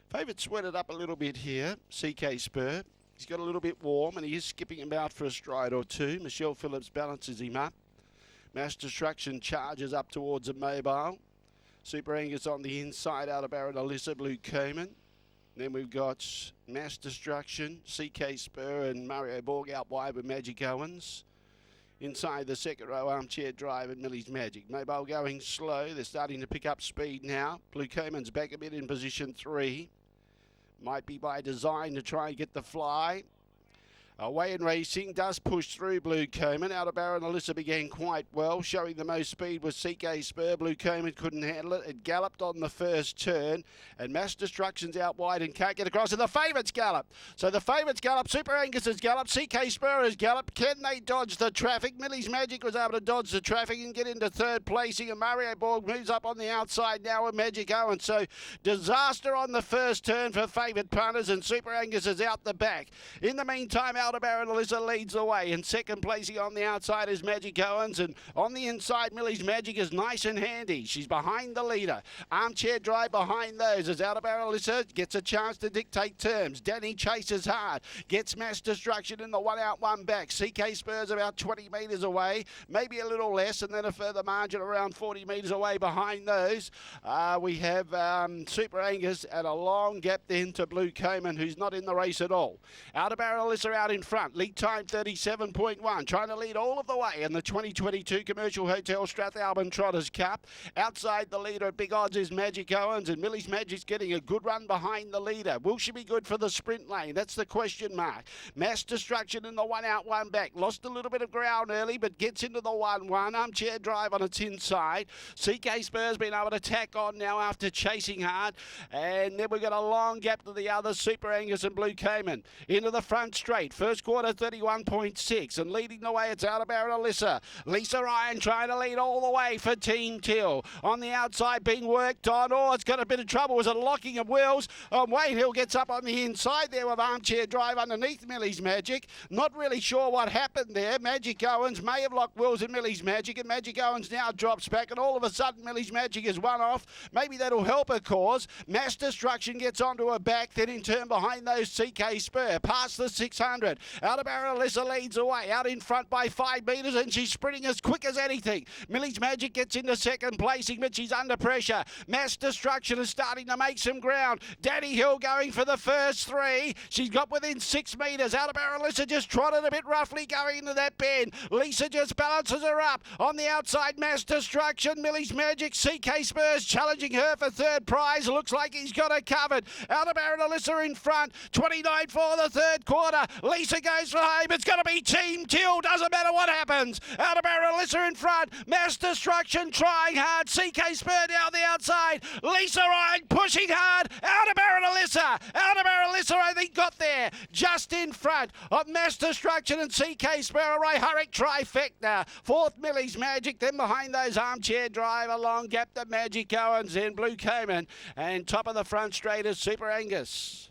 Favourite sweated up a little bit here, CK Spur. He's got a little bit warm and he is skipping him out for a stride or two. Michelle Phillips balances him up. Mass Destruction charges up towards a mobile. Super Angus on the inside, ALDEBARAN, ALISSA, Blue COMAN. Then we've got Mass Destruction, CK Spur and Mario Borg out wide with Magic Owens. Inside the second row, Armchair Drive and MILLYS Magic. Mobile going slow. They're starting to pick up speed now. Blue COMAN's back a bit in position 3. Might be by design to try and get the fly. Away in Racing does push through Blue COMAN. ALDEBARAN, ALISSA began quite well, showing the most speed was CK Spur. Blue COMAN couldn't handle it. It galloped on the first turn, and Mass Destruction's out wide and can't get across. And the favourites gallop. So the favourites gallop. Super Angus has galloped. CK Spur has galloped. Can they dodge the traffic? MILLYS Magic was able to dodge the traffic and get into third placing. And Mario Borg moves up on the outside now with Magic Owens. So disaster on the first turn for favourite punters, and Super Angus is out the back. In the meantime, ALDEBARAN, ALISSA leads the way, and second placing on the outside is Magic Owens, and on the inside MILLYS Magic is nice and handy. She's behind the leader. Armchair Drive behind those as ALDEBARAN, ALISSA gets a chance to dictate terms. Danny chases hard, gets Mass Destruction in the one out, one back. CK Spur's about 20 metres away, maybe a little less, and then a further margin around 40 metres away behind those. We have Super Angus and a long gap then to Blue COMAN, who's not in the race at all. ALDEBARAN, ALISSA out in front. Lead time 37.1, trying to lead all of the way in the 2022 Commercial Hotel Strathalbyn Trotters Cup. Outside the leader at big odds is Magic Owens, and MILLYS Magic's getting a good run behind the leader. Will she be good for the sprint lane? That's the question mark. Mass Destruction in the one out, one back. Lost a little bit of ground early, but gets into the 1-1. Armchair Drive on its inside. CK Spur's been able to tack on now after chasing hard. And then we've got a long gap to the others, Super Angus and Blue COMAN. Into the front straight. First quarter 31.6, and leading the way it's ALDEBARAN, ALISSA. Lisa Ryan trying to lead all the way for Team Till. On the outside being worked on. Oh, it's got a bit of trouble. Was it locking of wheels? Wayne Hill gets up on the inside there with Armchair Drive underneath MILLYS Magic. Not really sure what happened there. Magic Owens may have locked wheels in MILLYS Magic, and Magic Owens now drops back, and all of a sudden MILLYS Magic is one off. Maybe that'll help her cause. Mass Destruction gets onto her back, then in turn behind those CK Spur. Past the 600. ALDEBARAN, ALISSA leads away, out in front by 5 metres, and she's sprinting as quick as anything. MILLYS Magic gets into second placing, but she's under pressure. Mass Destruction is starting to make some ground. Danny Hill going for the first 3. She's got within 6 metres. ALDEBARAN, ALISSA just trotted a bit roughly going into that bend. Lisa just balances her up. On the outside, Mass Destruction, MILLYS Magic, CK Spurs challenging her for third prize. Looks like he's got her covered. ALDEBARAN, ALISSA in front. 29 for the third quarter. Lisa goes for home. It's going to be Team Till. Doesn't matter what happens. ALDEBARAN, ALISSA in front. Mass Destruction trying hard. CK Spur down the outside. Lisa Ryan pushing hard. ALDEBARAN, ALISSA. ALDEBARAN, ALISSA I think got there. Just in front of Mass Destruction and CK Spur. Hryhorec trifecta. Fourth MILLYS Magic. Then behind those Armchair Drive. A long gap to Magic Owens. Then Blue COMAN. And top of the front straight is Super Angus.